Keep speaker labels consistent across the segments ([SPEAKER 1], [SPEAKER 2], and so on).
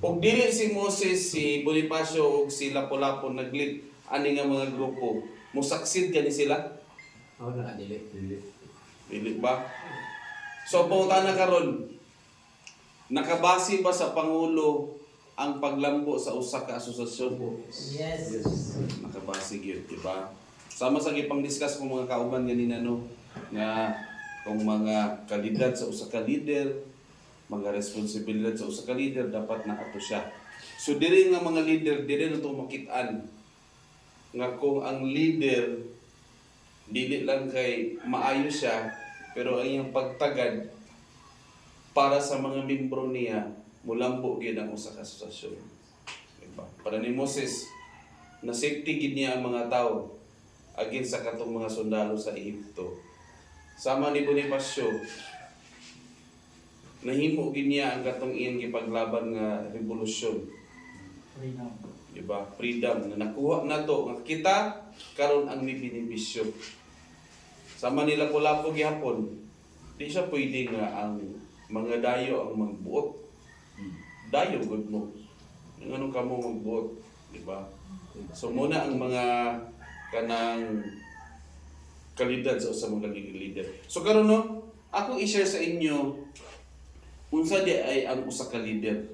[SPEAKER 1] Ug dili si Moses, si Bonifacio ug si Lapu-Lapu naglit ani nga mga grupo, musaksid kani sila?
[SPEAKER 2] Oo na.
[SPEAKER 3] Dili.
[SPEAKER 1] Dili ba? So pauta na karon. Nakabase ba sa pangulo ang paglambo sa usa ka asosasyon?
[SPEAKER 4] Yes.
[SPEAKER 1] Nakabase gyud, di ba? Sama sa gipang discuss kung mga kauban ganina no nga kung mga kalidad sa usa ka leader, mga responsibilidad sa usa ka leader dapat naato siya. So diri nga mga leader diri na to makit-an nga kung ang leader dili lang kay maayo siya pero ang iyang pagtagad para sa mga membro niya mulambo gyud ang usa ka asosasyon. Diba? Para ni Moses na safety gid niya ang mga tao against sa katong mga sundalo sa Ehipto. Sama ni Bonifacio nahimo gid niya ang katong iyang gipaglaban nga revolusyon.
[SPEAKER 4] Freedom.
[SPEAKER 1] Diba? Freedom na nakuha na to nga kita karon ang may benepisyo. Sama nila Lapu-Lapu gihapon. Di siya pwede nga ang mga dayo ang magbuot. Dayo gud mo. Ngano ka mo magbuot, di ba? So muna ang mga kanang kalidad sa usa mong naging leader. So karon no, ako i-share sa inyo unsa di ay ang usa ka leader.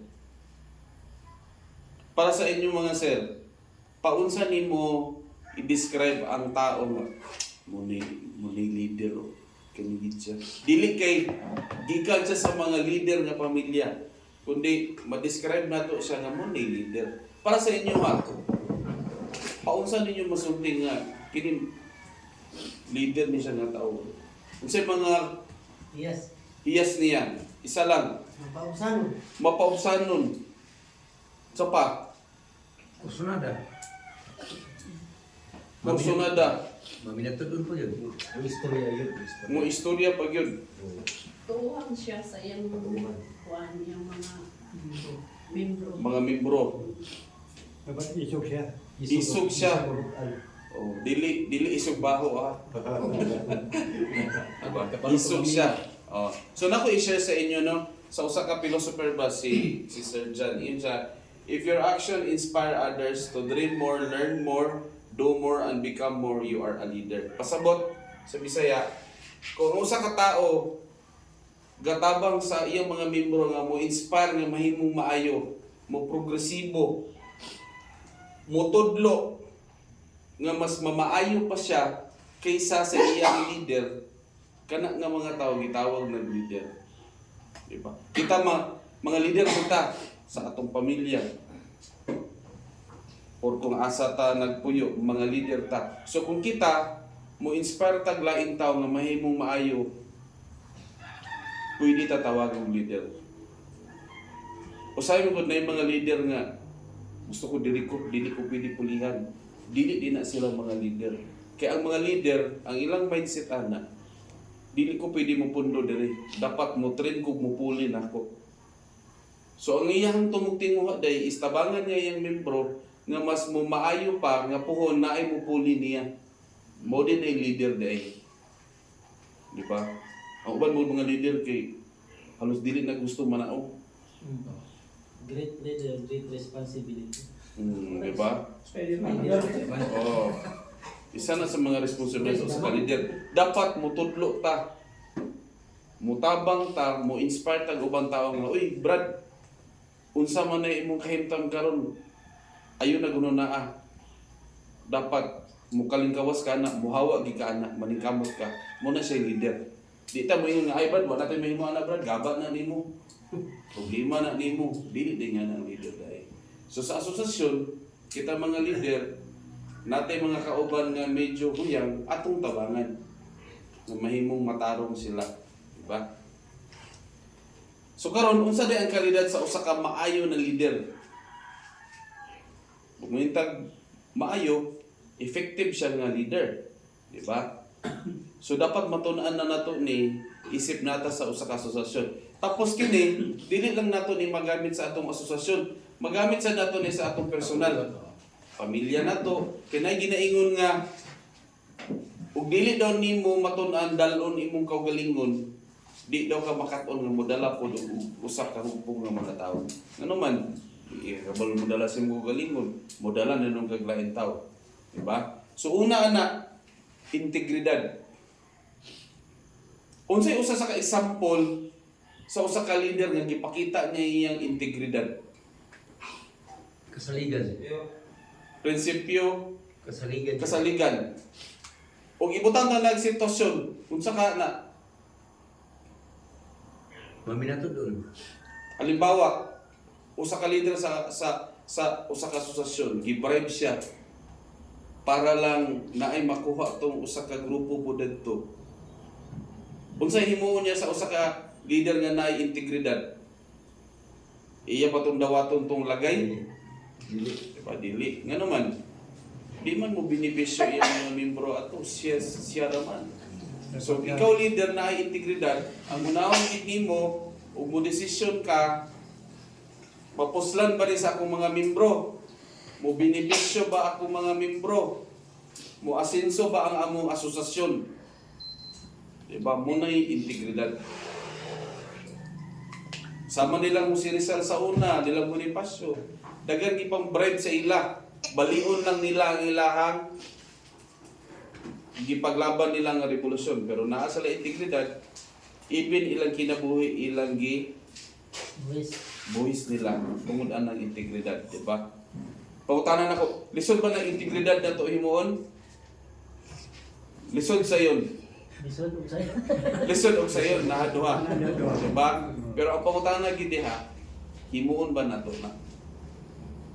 [SPEAKER 1] Para sa inyo mga sir, paunsa nimo i-describe ang tao nga muni leader o kanigid siya. Dili kay gikan siya sa mga leader nga pamilya, kundi ma-describe nato siya nga muni leader. Para sa inyo ha, paunsa ninyo masulti nga kini leader ni siya nga tao. Unsay mga
[SPEAKER 4] Yes.
[SPEAKER 1] hiyas niya? Isa lang,
[SPEAKER 4] Mapausan.
[SPEAKER 1] mapaubsanon. Sa pa,
[SPEAKER 2] Kusunada.
[SPEAKER 1] kursunada,
[SPEAKER 2] Maminatudon po yun.
[SPEAKER 4] Ang istorya yun.
[SPEAKER 1] mo istorya pag yun.
[SPEAKER 5] Tuwang siya sa iyang kuan, yung mga membro.
[SPEAKER 1] Mga membro.
[SPEAKER 2] Dapat isog siya.
[SPEAKER 1] Isog siya. Oh, dili isog baho ha. Isog siya. Oh. So nako i-share sa inyo no. Sa usa ka philosopher ba si Sir John, yun siya, if your action inspire others to dream more, learn more, do more, and become more, you are a leader. Pasabot sa Bisaya, kung usa ka tao gatabang sa iyang mga membro nga mo inspire nga mahimong maayo, mo progresibo, mo tudlo nga mas mamaayo pa siya kaysa sa iyang leader, kana nga mga tao gitawag ng leader. Di ba? Kita mga leader kita sa atong pamilya. Or kung asa ta nagpuyo, mga leader ta. So kung kita mo inspire tag lain tao nga mahimong maayo, pwede ta tawagang leader. Usahay mo gud na yung mga leader nga gusto ko dili ko pwede pulihan. Dili din na sila mga leader. Kaya ang mga leader, ang ilang mindset ana, dili ko pwede mo pundo diri. Dapat mo train ko mo puli nako. So ang iyang tumugtinguha day istabangan niya yung membro nga mas mo maayo pa nga puhon na ay mo puli niya. Mo din ay leader day. Di ba? Ang uban mo mga leader kay halos dili na gusto manao.
[SPEAKER 4] Great leader, great responsibility.
[SPEAKER 1] Di ba? Oh. Isa na sa mga responsibilidad sa leader. Dapat mo tudlo ta. Mutabang ta, mo inspire ta ubang tao nga, uy, Brad, unsa man na imong kahimtang karon? Ayo na guno naa. Dapat mo kalingkawas ka na, muhawa gi ka na, maningkamot ka. Mo na siya leader. Di ta mo ingon nga, ay Brad, wala tayo mahimo na Brad, gaba na nimo. Problema na nimo, dili din nga ng leader dai. So sa asosasyon, kita mga leader, natay mga kauban nga medyo huyang atong tabangan nga mahimong matarong sila, di ba? So karon unsa di ang kalidad sa usa ka maayo na leader? Bumintag maayo, effective siya nga leader, di ba? So dapat matun-an na nato ni isip nata sa usa ka asosasyon. Tapos kini dili lang nato ni magamit sa atong asosasyon, magamit sa nato ni sa atong personal. Pamilya nato, kinay ginaingon nga ug dili daw nimo matun-an dalon imong kaugalingon, di daw ka makat-on nga modala pod og usa ka hugpong nga mga tawo. Ngano man, Kabalo mo dala sa mga galingon, mo dala na nung kaglain tao. Diba? So una ana, integridad. Unsay usa sa ka-example sa usa ka leader nga gipakita niya iyang integridad.
[SPEAKER 2] Kasaligan.
[SPEAKER 1] Prinsipyo,
[SPEAKER 2] Kasaligan.
[SPEAKER 1] kasaligan. Ug ibutang na nag sitwasyon unsa ka na
[SPEAKER 2] Maminato doon.
[SPEAKER 1] halimbawa usa ka leader sa usa ka asosasyon gibribe siya para lang naay makuha tong usa ka grupo po didto. Unsay himuon niya sa usa ka leader nga naay integridad? Iya pa tong dawaton tong lagay? Diba, dili. Nga naman, di man mo binipisyo yung mga membro ato, siya raman. So, ikaw leader na ay integridad, ang unahang gid mo, ug mo desisyon ka, mapuslan ba rin sa akong mga membro? Mo binipisyo ba akong mga membro? Mo asenso ba ang among asosasyon? Diba, muna'y integridad. Sama nilang mo si Rizal sa una, nilang Bonifacio. Dagan ipang bribe sa ila. Balion lang nila ang ilahang gipaglaban nilang nga revolusyon. Pero naa sila integridad, even ilang kinabuhi, ilang buhis nila. Tungod ang integridad, di ba? Pagutanan ako, lisod ba ng integridad na ito himuon? Lisod sa yun.
[SPEAKER 4] Lisod o sa'yo.
[SPEAKER 1] Lisod og sayon nahaduha. Diba? Pero ang pangutana gid diha, himuon ba nato na?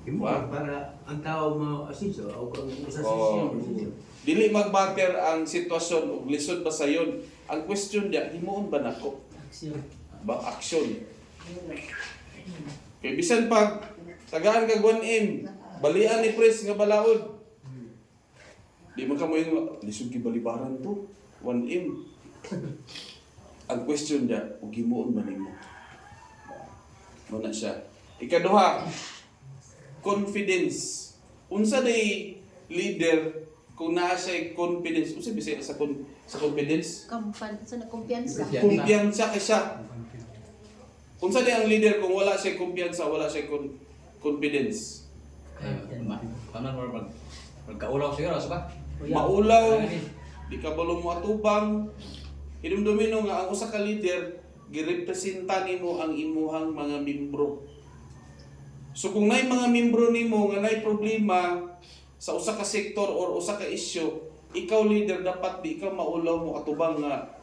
[SPEAKER 2] Imo
[SPEAKER 1] Wow.
[SPEAKER 2] para ang tao mo asiso o kung isa
[SPEAKER 1] Oh.
[SPEAKER 2] siya.
[SPEAKER 1] Dili magbater ang sitwasyon ug lisod ba sayon. Ang question diya, himuon ba nako?
[SPEAKER 4] Aksyon.
[SPEAKER 1] Ba aksyon. Kay bisan pag tagaan kag 1M, balian ni pres nga balaod. Di man ka mo yung lisod gi balibaran to. 1M. Ang question diya, ug himuon ba nimo? Muna siya. Ikaduha, confidence. Unsa day leader kung naa siya confidence? Unsa bisaya sa confidence?
[SPEAKER 6] Sa kumpiyansa.
[SPEAKER 1] Kumpiyansa kay siya. Unsa day ang leader kung wala siya kumpiyansa, wala siya confidence?
[SPEAKER 3] Paano mo magkaulaw siguro, sa ba?
[SPEAKER 1] Maulaw, di ka balo mo atubang. Hinumdumino nga ang usa ka leader girepresenta nimo ang imuhang mga membro. So kung nay mga membro nimo nga nay problema sa usa ka sektor or usa ka isyu, ikaw leader dapat di ka maulaw mo atubang nga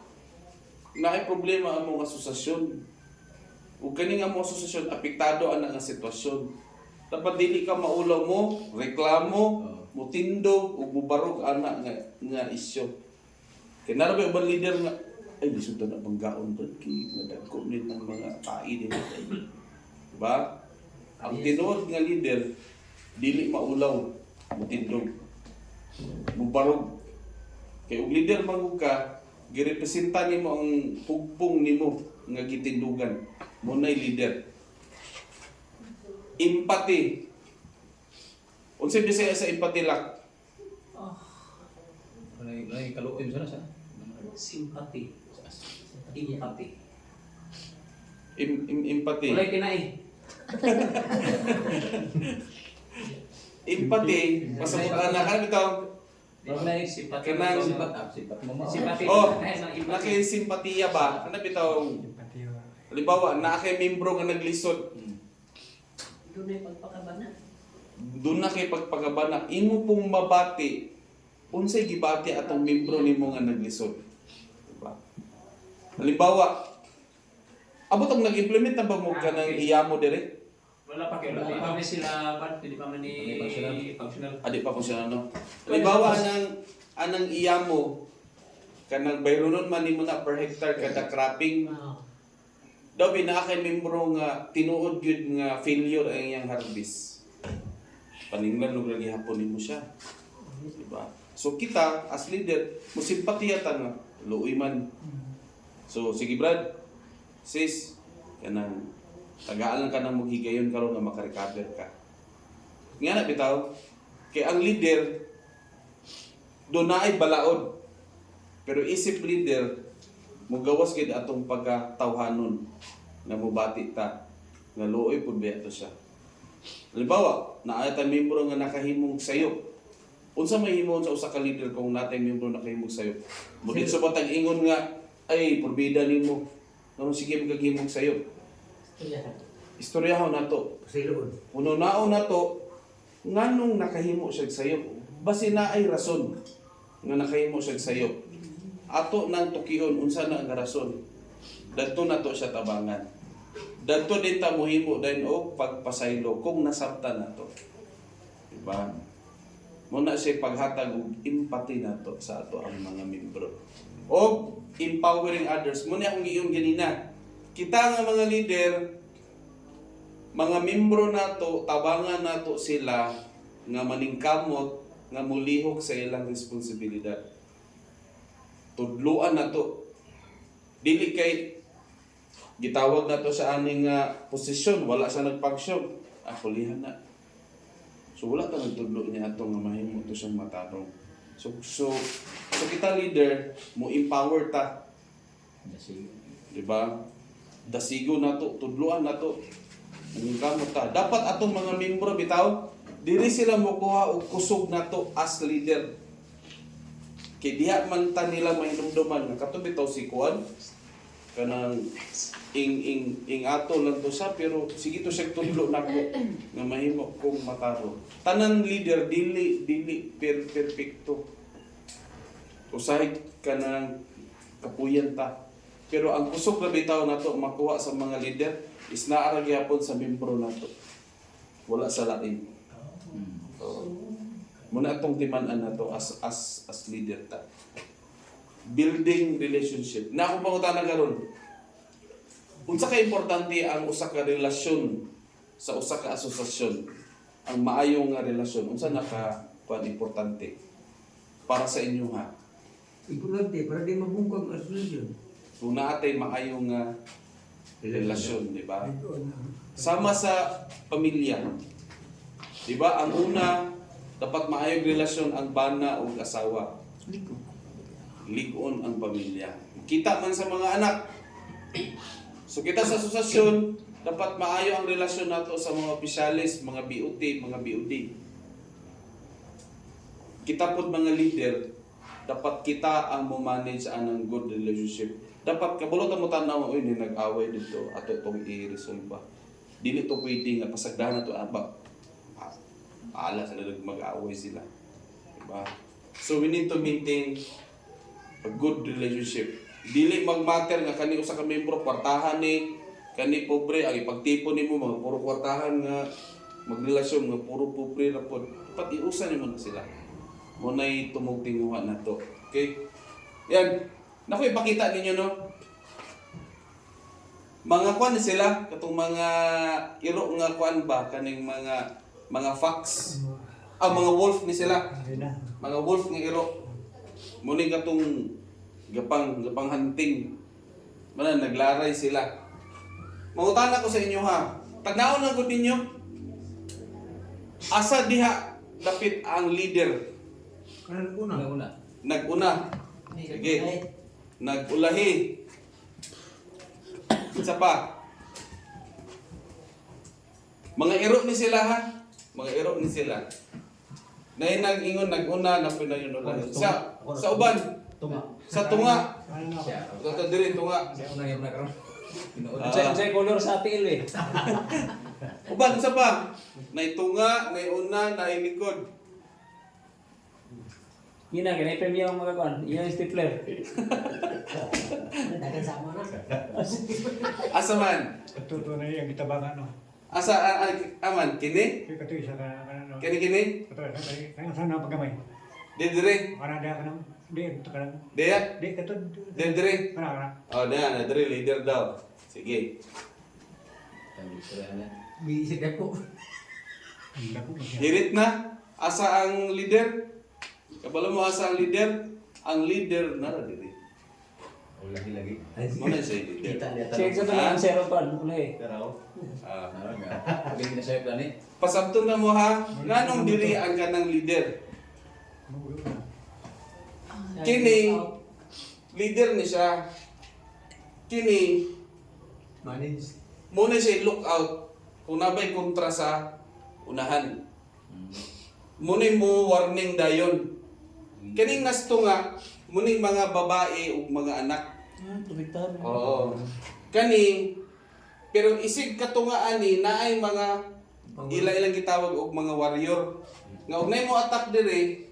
[SPEAKER 1] naay problema ang mong asosasyon. Ug kani nga mong asosasyon apektado ana nga sitwasyon. Dapat dili ka maulaw mo, reklamo, mo tindog ug mubarog ana nga isyu. Kaya narabi ubang leader nga ay lisod na banggaon ba kay nadagko ni ng mga pai din. Diba? Ang tinuod nga leader, dili maulaw, mutindog, mubarog. Kay og leader magug ka, girepresenta nimo ang pugpong nimo nga gitindugan. Munay leader. Empathy. Unsay bisaya sa empathy lak?
[SPEAKER 3] Nay kaluoy mo sana sa.
[SPEAKER 7] Sympathy. Empathy.
[SPEAKER 1] Empathy.
[SPEAKER 7] Walay kinai.
[SPEAKER 1] Empathy, pasabot na kan bitaw.
[SPEAKER 7] Walay simpati.
[SPEAKER 1] Kanang-
[SPEAKER 3] Sipat mo.
[SPEAKER 7] Simpati.
[SPEAKER 1] Oh,
[SPEAKER 7] Ay, mga empathy.
[SPEAKER 1] nakay simpatiya ba? Ano bitaw? Halimbawa, na kay membro nga naglisod.
[SPEAKER 5] Doon ay pagpakabana.
[SPEAKER 1] Doon na kay pagpagabana, imo pong mabati. Unsay gibati atong membro nimo nga naglisod. Diba? Halimbawa, abot ang nag-implement na ba mo ka ng iyamo dire?
[SPEAKER 7] Wala pa kayo. Di pa man sila, di pa man ni functional.
[SPEAKER 1] Adi pa po siya ano. Halimbawa, anang iyamo, kanang bayronon man nimo na per hectare kada cropping. Daw binakay membro nga tinuod gyud nga failure ang iyang harvest. Paninglan ug lagi hapon nimo siya. Diba? So kita as leader, mo simpatiya ta nga luoy man. So sige Brad, sis, kanang tagaan lang ka nang maghigayon karon nga makarecover ka. Nga na bitaw, kay ang leader do na ay balaod. Pero isip leader mugawas gid atong pagkatawhanon nga mobati ta nga luoy pud biya to siya. Halimbawa, naay ta membro nga nakahimong sayop. Unsa may himon sa usa ka leader kung natay membro nakahimong sayop? Mudit sa batang ingon nga, ay, porbida nimo. Ano sige magahimong sayop?
[SPEAKER 4] Istoryahan.
[SPEAKER 1] Istoryahon nato.
[SPEAKER 2] Pasiloon.
[SPEAKER 1] Uno naon nato, nganong nakahimo siya sayop? Basi na ay rason nga nakahimo siya sayop. Ato nang tukion unsa na ang rason. Dadto nato siya tabangan. Dadto din ta mohimo din og pagpasaylo kung nasabtan nato. Diba? Muna siya paghatag og empathy nato sa ato ang mga membro. O empowering others. Muna akong giyon ganina. Kita nga mga leader, mga membro nato, tabangan nato sila nga maningkamot nga mulihok sa ilang responsibilidad. Tudluan nato. Dili kay gitawag nato sa aning posisyon, wala sa nagpagsyon. Kulihan na. So wala ta nagtudlo niya ato nga mahimo to siyang matarong. So kita leader mo empower ta. Di ba? Dasigo nato, tudluan nato. Kamot ta. Dapat atong mga membro bitaw, dili sila mokuha og kusog nato as leader. Kay diha man ta nila mahinumduman nga kato bitaw si Kuan kanang ing ato lang to sa pero sige to siya tudlo nako nga mahimo kung mataro. Tanan leader dili perfecto. Usahay ka ng kapuyan ta. Pero ang kusog na bitaw nato makuha sa mga leader is naara gyapon sa membro nato. Wala sa lain. Muna atong timan-an nato as leader ta. Building relationship. Na akong pangutana karon. Unsa ka importante ang usa ka relasyon sa usa ka asosasyon? Ang maayong nga relasyon. Unsa naka kuan importante para sa inyo ha?
[SPEAKER 2] Importante, para di mabungkag ang asosasyon.
[SPEAKER 1] Kung naatay maayong relasyon, di ba? Sama sa pamilya. Di ba? Ang una, dapat maayong relasyon ang bana o asawa. Ligon ang pamilya. Kita man sa mga anak. So kita sa asosasyon, dapat maayo ang relasyon nato sa mga opisyalis, mga BOT, mga BOD. Kita pod mga leader, dapat kita ang mo-manage anang good relationship. Dapat kabulot mo tanaw, oy, ni nag-away dito, ato itong i-resolve ba. Dili to pwede nga pasagdahan na to, paala sila mag-away sila. Diba? So we need to maintain a good relationship. Dili mag-matter nga kani usa ka membro kwartahan ni kani pobre ang ipagtipon nimo mga puro kwartahan nga magrelasyon nga puro pobre ra pod. Dapat iusan nimo na sila. Mo nay tumugtinguhan nato. Okay? Yan. Naku ipakita ninyo no. Mga kwan sila katong mga iro nga kwan ba kaning mga fox. Mga wolf ni sila. Mga wolf nga iro. Muni katong gapang hunting. Mana naglaray sila. Mangutana ko sa inyo ha. Tagnaon lang gud ninyo. Asa diha dapit ang leader?
[SPEAKER 2] Una.
[SPEAKER 1] Naguna. Sige. Nagulahi. Isa pa. Mga iro ni sila ha. Mga iro ni sila. Nay nag-ingon naguna na pinayon ulahi. Sa uban.
[SPEAKER 4] Tunga.
[SPEAKER 1] Sa tunga.
[SPEAKER 3] Siya.
[SPEAKER 1] Ito diri tunga.
[SPEAKER 3] Siya unang yung nakaroon.
[SPEAKER 4] Sa color sa atil eh.
[SPEAKER 1] Uban sa pa. Nay tunga, nay una, nay likod.
[SPEAKER 4] Gina, ganay premium ang mga kuan. Iyan yung stapler.
[SPEAKER 5] Dagan sa mo na.
[SPEAKER 1] Asa man?
[SPEAKER 6] Totoo na yung gitabangan, no?
[SPEAKER 1] Asa aman kini?
[SPEAKER 6] Kaya kato isa ka, no?
[SPEAKER 1] Kini?
[SPEAKER 6] Kato, kaya sana pagamay.
[SPEAKER 1] Di dire.
[SPEAKER 6] Para dia ka nang, di, ito ka nang,
[SPEAKER 1] Dia.
[SPEAKER 6] di, kato,
[SPEAKER 1] Di dire.
[SPEAKER 6] kana.
[SPEAKER 1] Oh, dia na dire leader daw. Sige.
[SPEAKER 2] Biisip ako.
[SPEAKER 6] Ang dako mo siya.
[SPEAKER 1] Hirit na. Asa ang leader? Kabalo mo asa ang leader? Ang leader na dire.
[SPEAKER 3] Lagi-lagi.
[SPEAKER 1] Muna siya yung leader.
[SPEAKER 4] Check sa tanong zero pan. Ulay.
[SPEAKER 1] Ah.
[SPEAKER 3] Pagin na sa'yo plan eh.
[SPEAKER 1] Pasabton na mo ha. Nganong diri ang kanang leader? Kini leader ni siya. Kini
[SPEAKER 2] Manage.
[SPEAKER 1] muna siya look out kung nabay kontra sa unahan. Munay mo warning dayon. Kaning nasto nga, muning mga babae o mga anak.
[SPEAKER 4] Tubigtahan.
[SPEAKER 1] Oo. Kani, pero isig katungaan ni naay mga ila-ilang gitawag og mga warrior. Nga og nay mo attack dire,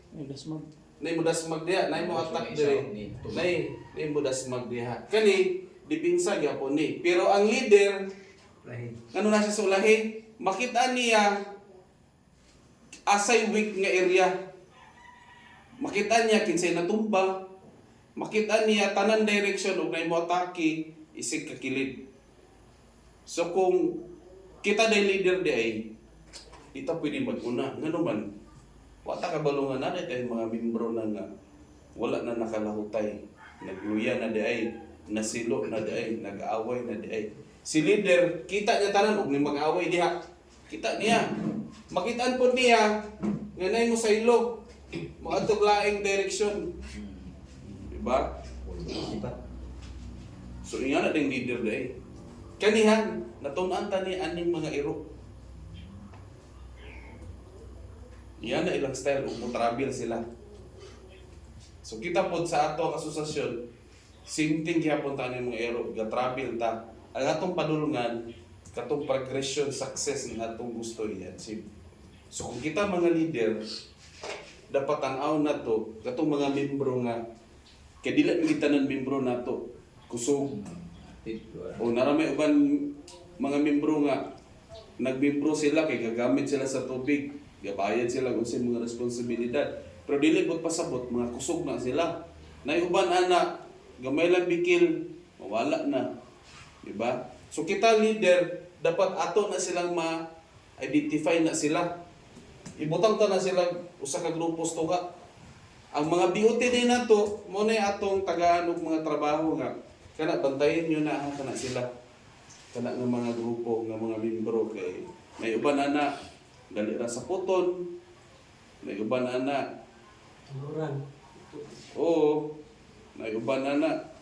[SPEAKER 1] nay mo dasmag diha, nay mo attack dire. Nay mo dasmag diha. Kani dipinsa gyapon ni. Pero ang leader,
[SPEAKER 2] Lahi.
[SPEAKER 1] ano na siya sa ulahi, makita niya asay weak nga area. Makita niya kinsay natumba. Makita niya tanan direction ug nay mo atake isig kakilid. So kung kita day leader di ay ita pwede mag-una. Nga naman, wata kabalungan na kay mga membro na nga wala na nakalahutay. Nagluya na di ay, nasilo na di ay, nag-aaway na di ay. Si leader, kita niya tanan og ni mag-aaway diha. Kita niya. Makitaan po niya nga nay mo sa ilog. Moadtog laing direksyon. Diba? So inga na ding leader day. Kanihan natun-an ta ni aning mga iro. Yan na ilang style ug mo travel sila. So kita pod sa ato ang asosasyon, same thing gyapon ta ning mga iro, ga travel ta. Ang atong padulungan katong progression success ng atong gusto i-achieve. So kung kita mga leader, dapat tanaw na to katong mga membro nga kay dili mi tanan membro nato kusog o naramay uban mga membro nga nagmembro sila kay gagamit sila sa tubig, gabayad sila unsay mga responsibilidad, pero dili bot pasabot mga kusog na sila. Nay uban ana gamay lang bikil mawala na, di ba? So kita leader dapat ato na silang ma-identify na sila. Ibutang ta na sila usa ka grupos tuga. Ang mga BOT din nato mo na atong tagaan og mga trabaho nga kana bantayan nyo na kana sila. Kana nga mga grupo nga mga membro kay may uban ana dali ra sa puton. May uban ana oo, may uban ana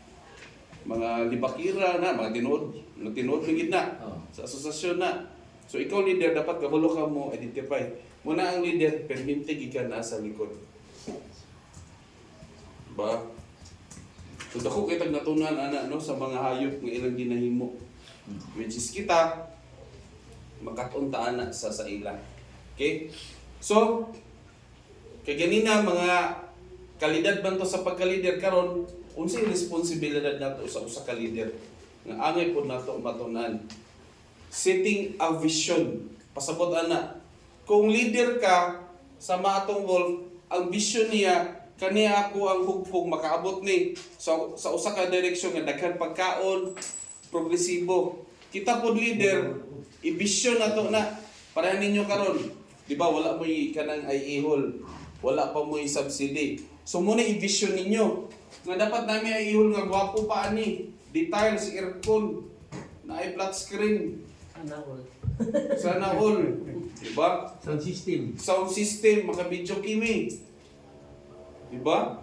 [SPEAKER 1] mga libakira na, mga tinuod ng gitna sa asosasyon na. So ikaw leader dapat kabalo ka mo identify. Muna ang leader perminti gikan na sa likod. Ba? So dako kitag natunan ana no sa mga hayop nga ilang ginahimo. Which is kita makatunta ana sa ila. Okay? So kay ganina mga kalidad man to sa pagka-leader karon unsay responsibilidad nato sa usa ka leader nga angay pod nato matunan. Setting a vision. Pasabot ana. Kung leader ka sa matong wolf, ang vision niya kaniya ako ang hugpong makaabot ni sa usa ka direksyon nga daghan pagkaon progresibo. Kita pod leader i-vision nato na para ninyo karon. Di ba wala mo kanang ihol, wala pa mo subsidy. So muna i-vision ninyo nga dapat nami ay ihol nga gwapo pa ani, details, aircon, na ay flat screen. Sana all. Diba? Sound system, maka-video kimi. Diba?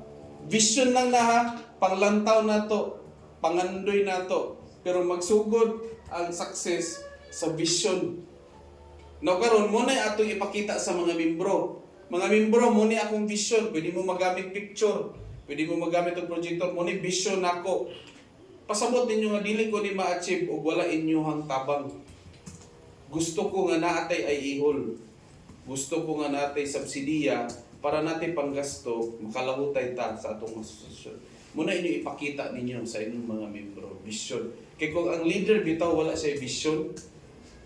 [SPEAKER 1] Vision lang na ha, panglantaw na to, pangandoy na to. Pero magsugod ang success sa vision. Now karon mo na atong ipakita sa mga membro. Mga membro, mo ni akong vision. Pwede mo magamit picture. Pwede mo magamit ang projector. Mo ni vision ako. Pasabot ninyo nga dili ko ni ma-achieve o wala inyong tabang. Gusto ko nga naatay ay ihol. Gusto ko nga naatay subsidiya para natin panggasto, makalahutay ta sa atong asosasyon. Muna inyo ipakita ninyo sa inyong mga membro, vision. Kaya kung ang leader bitaw wala siya vision,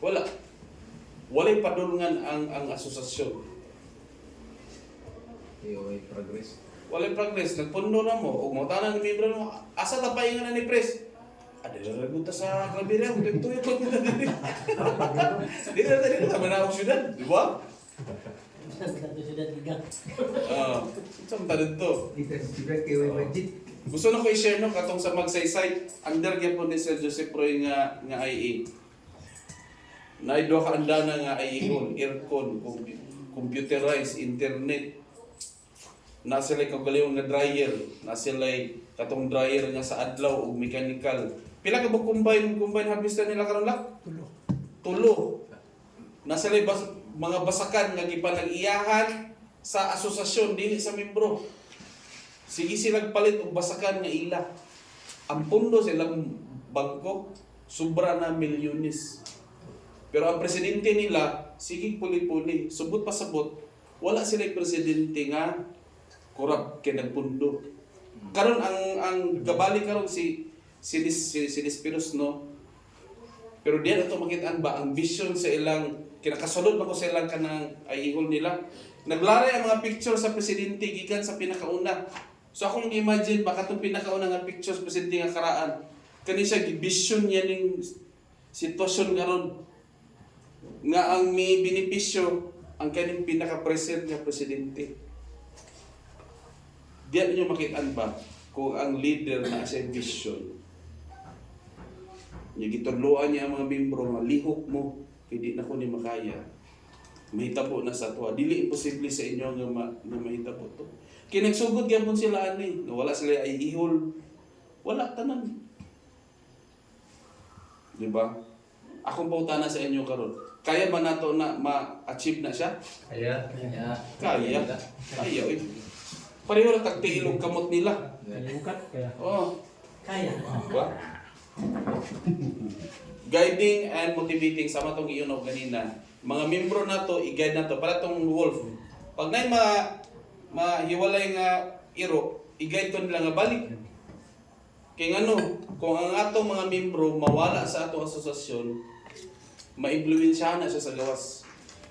[SPEAKER 1] wala. Walay padulungan ang asosasyon.
[SPEAKER 3] Walay progress.
[SPEAKER 1] Walay progress. Nagpundo na mo. O mga tanang membro mo, asa ta paingan na ni Pres? Ada lagunta sa Claveria, ito yung pag na din. Hindi na tayo na manawag syudad, di ba? Saan dito? Gusto na ko i-share no, katong sa magsaysay, under gyapon ni Sir Joseph Roy nga IE. Naidwa ka anda na nga IE, aircon, computerized, internet. Na sila kagaliw nga dryer, na sila katong dryer nga sa adlaw ug mechanical. Pila ka ba combine harvester nila karon lak? Tulo. Na sila mga basakan nga gipanag-iyahan sa asosasyon dili sa membro. Sige silang palit og basakan nga ila. Ang pundo silang bangko sobra na milyones. Pero ang presidente nila sige puli-puli, subot pa sabot, wala sila presidente nga korap kay nagpundo. Karon ang gabali karon si Lispiros, no. Pero diyan ato makitaan ba ang vision sa ilang kinakasulod ba ko sa ilang kanang ihol nila. Naglaray ang mga picture sa presidente gikan sa pinakauna. So akong imagine baka itong pinakauna nga picture sa presidente nga karaan. Kani siya vision niya ning sitwasyon karon nga ang may benepisyo ang kaning pinaka-present nga presidente. Diyan niyo makitaan ba kung ang leader na sa vision. Yung gitudloan niya ang mga membro nga lihok mo kay di na ko ni makaya. Mahitabo na sa tuwa. Dili imposible sa inyo nga mahitabo to. Kaya nagsugod gyapon sila ani, wala sila ay ihol. Wala tanan. Di ba? Akong pautana sa inyo karon. Kaya ba nato na ma-achieve na siya?
[SPEAKER 3] Kaya.
[SPEAKER 1] Kaya. Kaya. Pareho lang tagtiilog kamot nila.
[SPEAKER 6] Bukat kaya.
[SPEAKER 1] Oh.
[SPEAKER 5] Kaya.
[SPEAKER 1] Diba? Guiding and motivating sama tong iunog ganina. Mga membro nato i-guide nato para tong wolf. Pag nay mahiwalay nga iro, i-guide to nila nga balik. Kay ngano, kung ang atong mga membro mawala sa atong asosasyon, ma-impluwensyahan na siya sa gawas.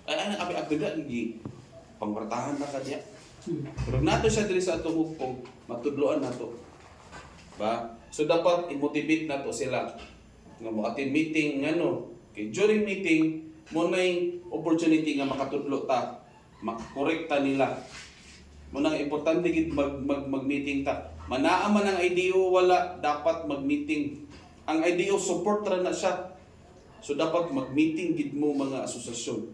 [SPEAKER 1] Ay abi-abi gi pangwartahan na kanya. Pero nato siya diri sa atong hukpong, matudloan nato. Ba? So dapat i-motivate nato sila nga mo attend meeting ngano. Kay during meeting mo nay opportunity nga makatudlo ta, makorekta nila. Mo nang importante gid mag-meeting ta. Manaa man ang IDO wala dapat mag-meeting. Ang IDO support ra na siya. So dapat mag-meeting gid mo mga asosasyon.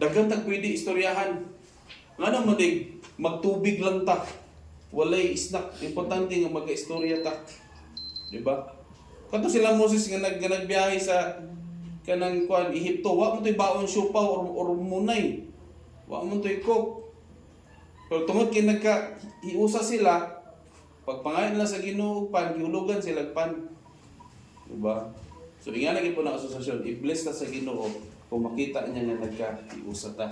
[SPEAKER 1] Daghan tag pwede istoryahan. Ngano man dig magtubig lang ta. Walay snack. Importante nga mag-istorya ta. Di ba? Kato sila Moses nga nagbiyahe sa kanang kuan Ehipto, wa mo toy baon siupaw or munay. Wa mo toy cook. Pero tungod kay nagka-iusa sila, pagpangain nila sa Ginoo pan, giulugan sila pan. Di ba? So ingana gyud po ng asosasyon, i-bless ta sa Ginoo kung makita niya nga nagka-iusa ta.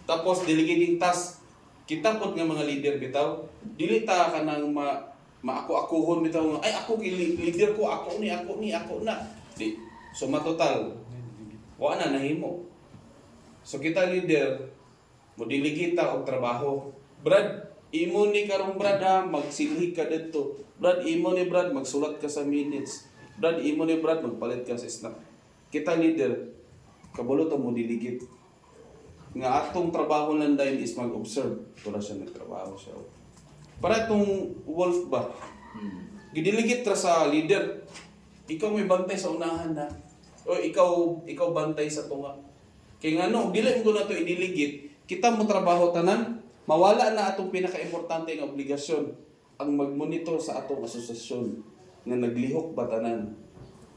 [SPEAKER 1] Tapos delegating task, kita pod nga mga leader bitaw, dili ta kanang maako-akuhon bitaw nga ay ako leader ko, ako na. Di. So matotal, wa na nahimo. So kita leader, mo delegita og trabaho. Brad, imo ni karong brad ha, magsilhi ka dito. Brad, imo ni brad magsulat ka sa minutes. Brad, imo ni brad magpalit ka sa snack. Kita leader, kabalo ta mo delegate. Nga atong trabaho lang dahil is mag-observe. Ito siya nagtrabaho siya. Para itong wolf ba? Gidelegate ra sa leader. Ikaw may bantay sa unahan na. O ikaw bantay sa tunga. Kaya nga no, dili mo na ito i-delegate. Kita mo trabaho tanan, mawala na atong pinaka-importante ng obligasyon ang mag-monitor sa atong asosasyon na naglihok ba tanan.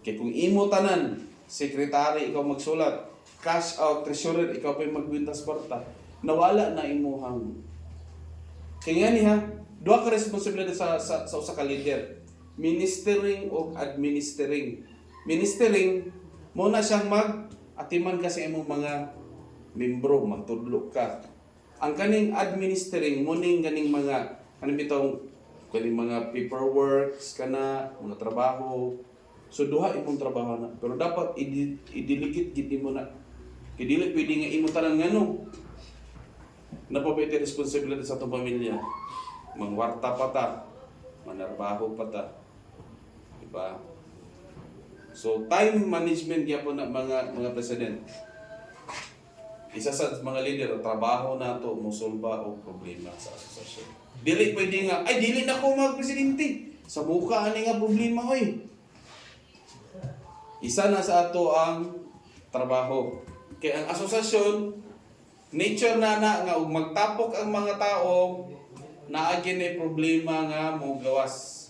[SPEAKER 1] Kaya kung imo tanan, sekretary ikaw magsulat, cash out, treasurer, ikaw pa yung magbintas kwarta, nawala na imuhang. Kaya nga niya, duha ka responsibilidad sa usa ka leader. Ministering o administering. Ministering, muna siyang mag-atiman ka sa imong mga membro, magtudlo ka. Ang kaning administering, muning kaning mga, kaning bitong, kaning mga paperworks ka na, mga trabaho. So duha imong trabaho na. Pero dapat i-delegate gid mo na. Kaya dili pwede nga imo tanan ngano. Napabiti responsibilidad sa atong pamilya. Mangwarta pa ta, manarbaho pa ta. Diba? So time management gyapon na mga president. Isa sa mga leader, trabaho nato mosolba og problema sa asosasyon. Dili pwede nga ay dili na ko magpresidente. Sa buka ani nga problema oy. Isa na sa ato ang trabaho. Kaya ang asosasyon, nature na nga magtapok ang mga tao na agin ay problema nga mo gawas.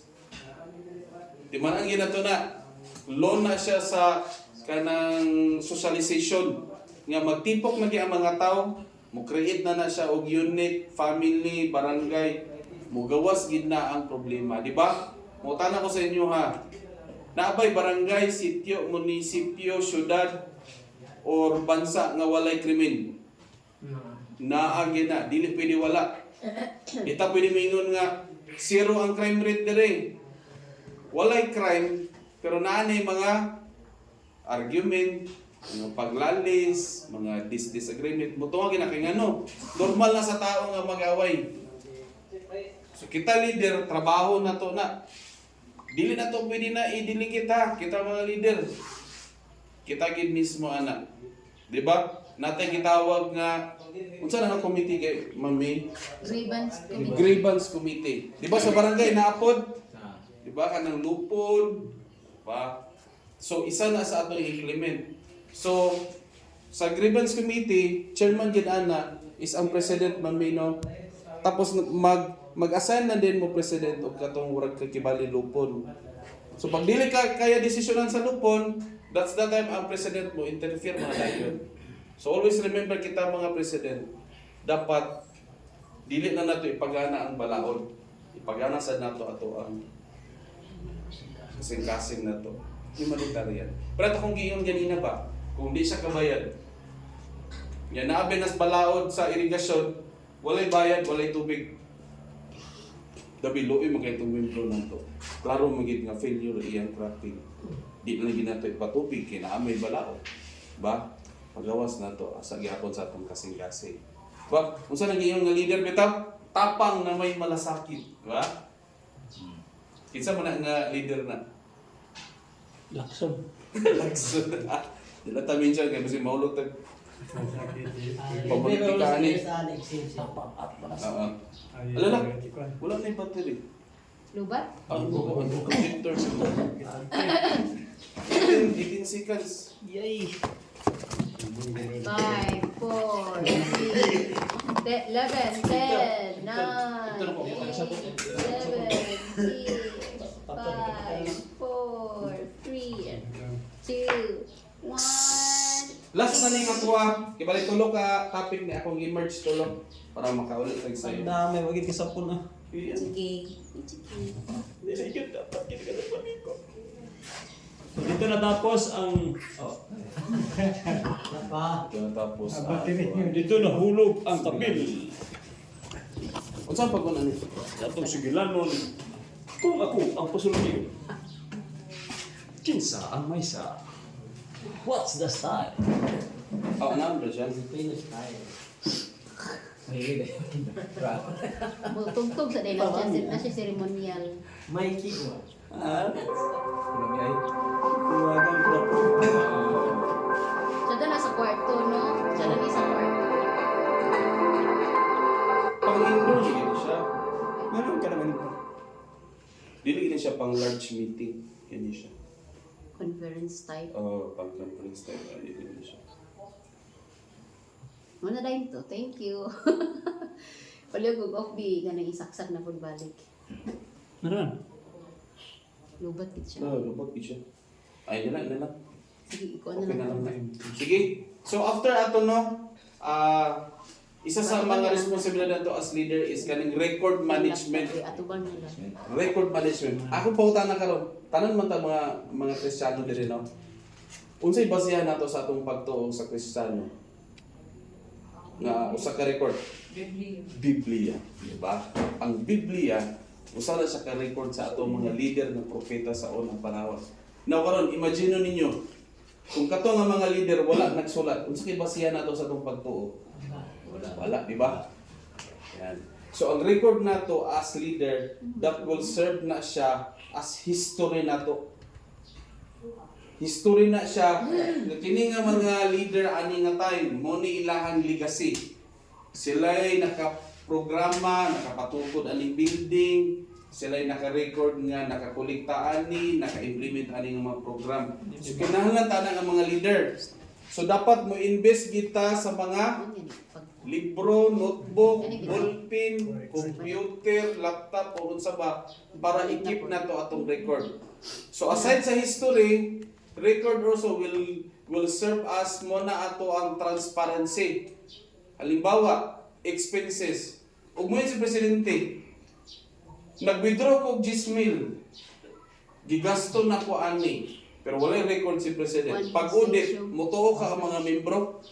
[SPEAKER 1] Di man ang ginato na, loan na siya sa kanang socialization. nga magtipok na ang mga tao, mo create na siya og unit, family, barangay, mo gawas gid na ang problema, di ba? Mo tana ko sa inyo ha. Naabay barangay, sitio, munisipyo, syudad or bansa nga walay krimen. Naagi na, dili pwede wala. Ita pwede mingon nga zero ang crime rate dire. Walay crime pero naanay mga argument, mga paglalis, mga disagreement. Mutunga gina kay ngano. Normal na sa tao nga mag-away. So kita leader, trabaho na to na. Dili na to pwede na idili kita mga leader. Kita gid mismo anak. Di ba? Natay gitawag nga unsa na nga committee kay Mami? Grievance committee. Di ba sa barangay naapod? Di ba kanang lupon? Pa. So isa na sa atong i-implement. So sa grievance committee, chairman gid ana is ang president Mami no. Tapos mag-assign na din mo president og katong murag kakibali lupon. So pag dili ka kaya desisyonan sa lupon, that's the time ang president mo interfere mga dayon. So always remember kita mga president, dapat dili na nato ipagana ang balaod. Ipagana sa nato ato ang kasing-kasing nato. Humanitarian. Pero ito kung giyon ganina ba, kung di siya kabayad, yan naabi nas balaod sa irigasyon, walay bayad, walay tubig. Dabiloy magay itong membro na ito. Klaro magiging nga failure iyang crafting. Di na lagi nato ipatubig, kinaamay balaod. Ba? Pagawas na to sa gihapon sa atong kasing-kasing. Ba? Unsa nang iyong nga leader bitaw? Tapang na may malasakit, ba? Kinsa man nga leader na?
[SPEAKER 4] Lakson.
[SPEAKER 1] Lakson. Dila ta minsan kay basi maulog tag papolitika ni. Oo. Ala na. Wala na yung battery.
[SPEAKER 5] Lubat?
[SPEAKER 1] Ang computer sa 18 seconds.
[SPEAKER 4] Yay!
[SPEAKER 5] 5, 4, 3, 11, 10, 9, 8, 7, 6, 5, 4, 3, 2, 1.
[SPEAKER 1] Last na ning ako kibalik tulo ka topic ni akong i-merge tulo para makaulit tag sayo.
[SPEAKER 4] Ang dami, wagit ka sa puna.
[SPEAKER 5] Sige.
[SPEAKER 1] Hindi sa iyo dapat kita ka ko.
[SPEAKER 4] So dito natapos ang...
[SPEAKER 1] Tapos
[SPEAKER 4] Dito nahulog ang kapil.
[SPEAKER 1] unsa pag ano ni?
[SPEAKER 4] Sa itong sigilanon, kung ako ang pasulunod, kinsa ang may sa? What's the style?
[SPEAKER 1] Oh, ano ba siya?
[SPEAKER 5] Tugtog sa day na siya ceremonial.
[SPEAKER 2] Mikey ko.
[SPEAKER 4] Kuwagan ko.
[SPEAKER 5] Siya doon nasa kwarto, no? Siya doon sa kwarto.
[SPEAKER 1] Pang-indoor gini siya.
[SPEAKER 4] Meron ka naman ito.
[SPEAKER 1] Dili gini siya pang large meeting. Gini siya.
[SPEAKER 5] Conference type.
[SPEAKER 1] Pang conference type. Dili siya.
[SPEAKER 5] Muna dahil to. Thank you. Paliw kong off-bi nga nang isaksak na pagbalik.
[SPEAKER 4] Meron.
[SPEAKER 5] Lubat kit siya.
[SPEAKER 1] Lubot siya. Ay, na lang.
[SPEAKER 5] Sige, ikaw
[SPEAKER 1] Okay
[SPEAKER 5] na
[SPEAKER 1] na
[SPEAKER 5] lang.
[SPEAKER 1] lang. Sige. So after ato no, isa sa mga responsibilidad to as leader is kaning record management.
[SPEAKER 5] Ato ba nila?
[SPEAKER 1] Record management. Ako pauta na karon. Tanan man ta mga Kristiyano diri no. Unsay basehan nato sa atong pagtuo sa Kristiyano? Nga usa ka record. Biblia, di ba? Ang Biblia usa na siya ka record sa atong mga leader ng propeta sa unang panahon. Now karon imagine ninyo kung kato nga mga leader wala nagsulat, unsa kay basehan nato sa atong pagtuo? Wala, di ba? Yan. So ang record nato as leader that will serve na siya as history nato. History na siya nga kini nga mga leader ani nga time mo ni ilahang legacy. Sila'y nakaprograma, nakapatukod aning building, sila'y naka-record nga nakakolekta ani, naka-implement ani nga mga program. So kinahanglan tanan ang mga leader. So dapat mo invest kita sa mga libro, notebook, ballpen, computer, laptop, o unsa ba para i-keep na to atong record. So aside sa history, record also will will serve as mo na ato ang transparency. Halimbawa, expenses. Ug mo si presidente, nag-withdraw ko 10,000. Gigasto na ko ani. Pero wala record si president. Pag audit, mutuo ka ang mga membro.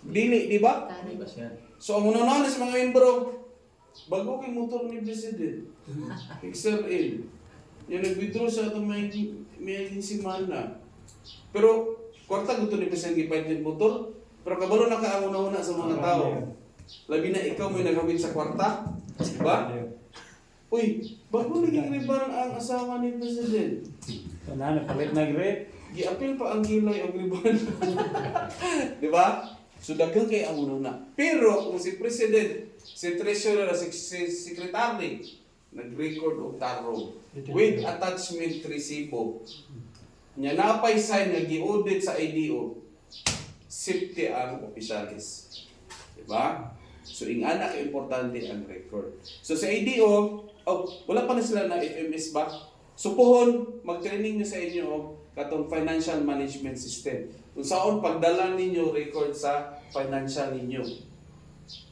[SPEAKER 1] Dili, di ba?
[SPEAKER 3] Ibas yan.
[SPEAKER 1] So ang una sa mga membro, bago kay motor ni president. XRL. Yung nag-withdraw sa itong may simana. Pero, kwarta gusto ni president gipahit yung motor. Pero kabalo na ka ang una-una sa mga tao. Labi na ikaw mo yung nagawin sa kwarta. Diba? Uy, bago naging riban ang asawa ni president?
[SPEAKER 4] Sana palit na grade.
[SPEAKER 1] Gi-appeal pa ang kilay o riban. Diba? So daghang kay ang una. Pero kung si president, si treasurer, si secretary, nag-record og taro with attachment resibo. Nya napay sign nga gi-audit sa IDO. Safety ang opisyalis. Diba? So ingana ka importante ang record. So sa IDO, wala pa na sila na FMS ba? So pohon, mag-training nyo sa inyo og katong financial management system. Kung saan pagdala ninyo record sa financial ninyo.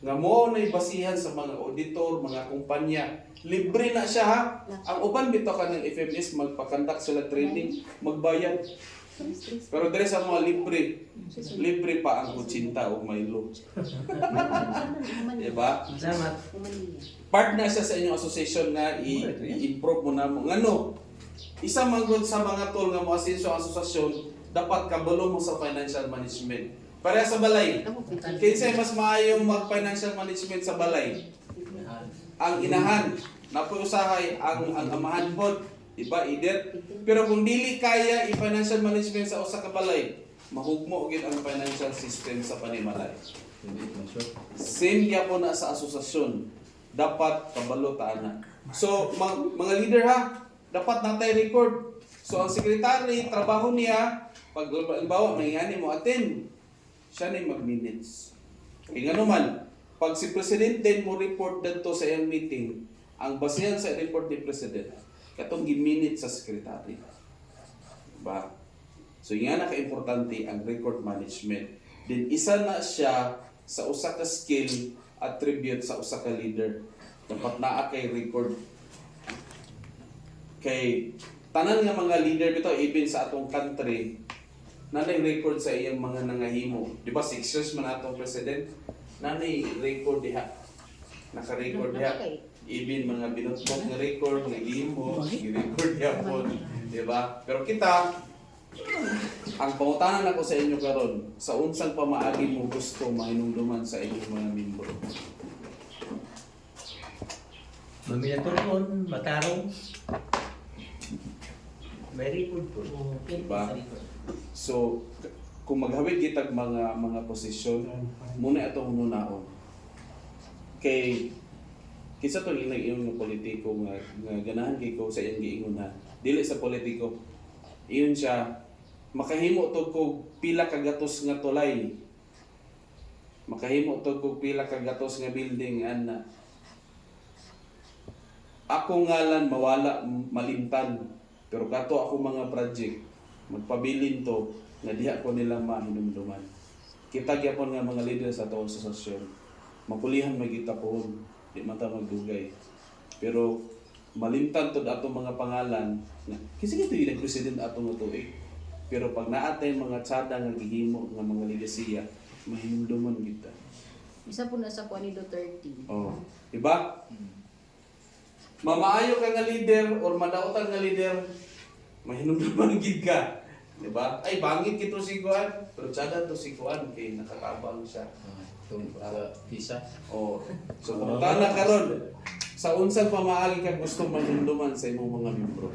[SPEAKER 1] Nga mo na basihan sa mga auditor, mga kumpanya. Libre na siya ha. Ang uban bitaw ka ng FMS, magpakandak sila training, magbayad. Pero dere sa mga libre, libre pa ang kutsinta o Milo. Diba?
[SPEAKER 2] Salamat.
[SPEAKER 1] Part na siya sa inyong association na i-improve mo na mo. Ngano, isa man gud sa mga tool nga mo asenso ang asosasyon, dapat kabalo mo sa financial management. Pareha sa balay. Kinsay mas maayong mag-financial management sa balay? Ang inahan. Napuusahay ang amahan pod. Diba, idet? Pero kung dili kaya i-financial management sa usa ka balay, mahugmo gid ang financial system sa panimalay. Same gyapon na sa asosasyon. Dapat kabalo ta ana. So, mga leader ha, dapat natay record. So, ang secretary, trabaho niya, pag halimbawa, may mo attend, siya na mag-minutes. E nga naman, pag si presidente mo report dito sa iyang meeting, ang basehan sa report ni president, katong gi-minute sa secretary. Diba? So, yan na ka-importante ang record management. Then, isa na siya sa usa ka skill attribute sa usa ka leader. Dapat naa kay record. Kay tanan nga mga leader bitaw even sa atong country, nanay record sa iyang mga nangahimo. Di ba 6 years man atong president, nanay record diha. Naka-record diha. Even mga binutbok nga record, nga gihimo, i-record diha po. Di ba? Pero kita, ang pangutanan ako sa inyo karon, sa unsang pamaagi mo gusto mahinumduman sa inyong mga membro.
[SPEAKER 2] Maminaturon, matarong. Very good po.
[SPEAKER 1] Diba? So, kung maghawid kitag mga posisyon, muna itong ununaon. Kay, kisa itong inag-iyon ng politiko nga ganahan kay ko sa iyang giingon na, dili sa politiko, iyon siya, makahimo to kog pila kagatos nga tulay. Makahimo to kog pila kagatos nga building, ana. Ako ngalan mawala, malimtan. Pero kato ako mga project, magpabilin to, na diha ko nilang mahinumduman. Kita gyapon nga mga leader sa atong asosasyon, mapulihan magita po, di mata magdugay. Pero malimtan to atong mga pangalan, na kasi ito yung president atong ito eh. Pero pag naatay mga tsada nga gihimo nga mga legasiya, mahinumduman kita.
[SPEAKER 5] Isa po nasa po ni Duterte.
[SPEAKER 1] Oh, diba? Mamaayo ka nga leader or madautan nga leader, mahinumduman gid ka. Diba? Ay, bangit kito si Kuan, pero tsada to si Kuan, kay nakatabang siya.
[SPEAKER 3] Tungkol sa visa.
[SPEAKER 1] Oh, so kung na karon sa unsang pamaagi ka gusto mahinumduman sa imong mga membro.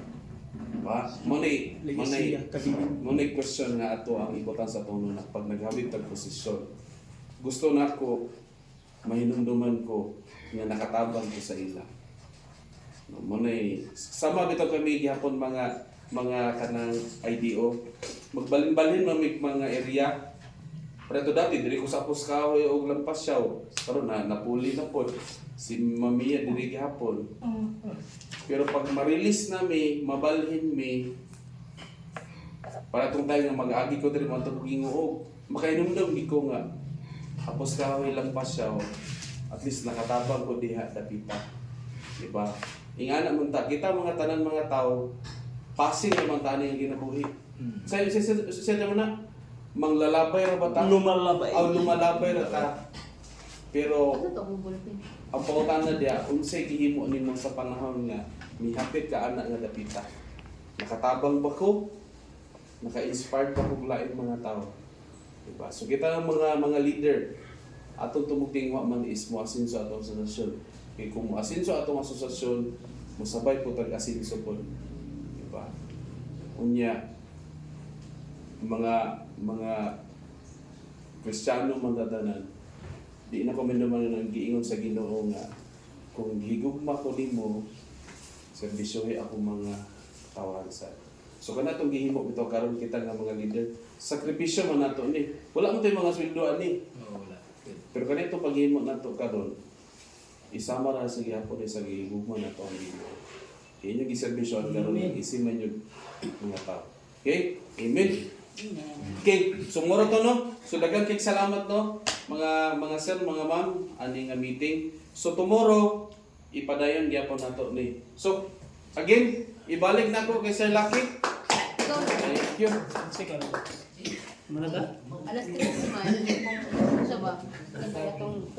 [SPEAKER 1] Diba? Munay question nga ato ang ibutan sa tono na pag naghawid tag posisyon. Gusto na ko mahinumduman ko nga nakatabang ko sa ila. Munay sama bitaw kami gihapon mga kanang IDO. Magbalin-balin mga area. Pero dati diri ko sa Puskahoy og Lampasyaw. Karon na napuli na pod si Mamiya diri gihapon. Pero pag ma-release na mi, mabalhin mi, Para itong tayo nga mag-agi ko diri mo itong ginguog. Makainumdum di ko nga. Tapos kahoy lang pa siya. Oh. At least nakatabang ko diha dapita. Diba? Ingana man ta, kita mga tanan mga tao, passing naman tani ang ginabuhi. Sa mo na, manglalabay ra ba ta?
[SPEAKER 4] Lumalabay.
[SPEAKER 1] Lumalabay ra ta. Pero
[SPEAKER 5] Ano to, bubulpin?
[SPEAKER 1] ang pautan na diya, unsay gihimo nimo sa panahon nga mihapit ka ana nga dapita. Nakatabang ba ko? Naka-inspired ba kong lain mga tao? Diba? So kita ng mga leader, atong tumugting wa man is mo asinso atong asosasyon. Kaya kung mo asinso atong asosasyon, musabay po tag-asinso po. Diba? Unya, mga Kristiyano magdadanan, di na ko naman ang giingon sa Ginoo nga kung higugma ko nimo serbisyohi ako mga katawan sa. So kana tong gihimo bitaw karon kita nga mga leader, sakripisyo man nato ni. Wala mo tay mga sweldoan ni.
[SPEAKER 3] Wala.
[SPEAKER 1] Pero kanito paghimo nato karon, isama ra sa gihapon ni sa gihugma nato ang Ginoo. Inyo giserbisyo karon isiman yung mga tao. Okay? Amen. Okay, so mura to no. So daghang kay salamat no mga sir, mga ma'am ani nga meeting. So tomorrow ipadayon gyapon nato ni. So again, ibalik na ko kay Sir Lucky. Thank you.
[SPEAKER 4] Mana ka?
[SPEAKER 5] Alas 3 naman. Sa ba? Kaya itong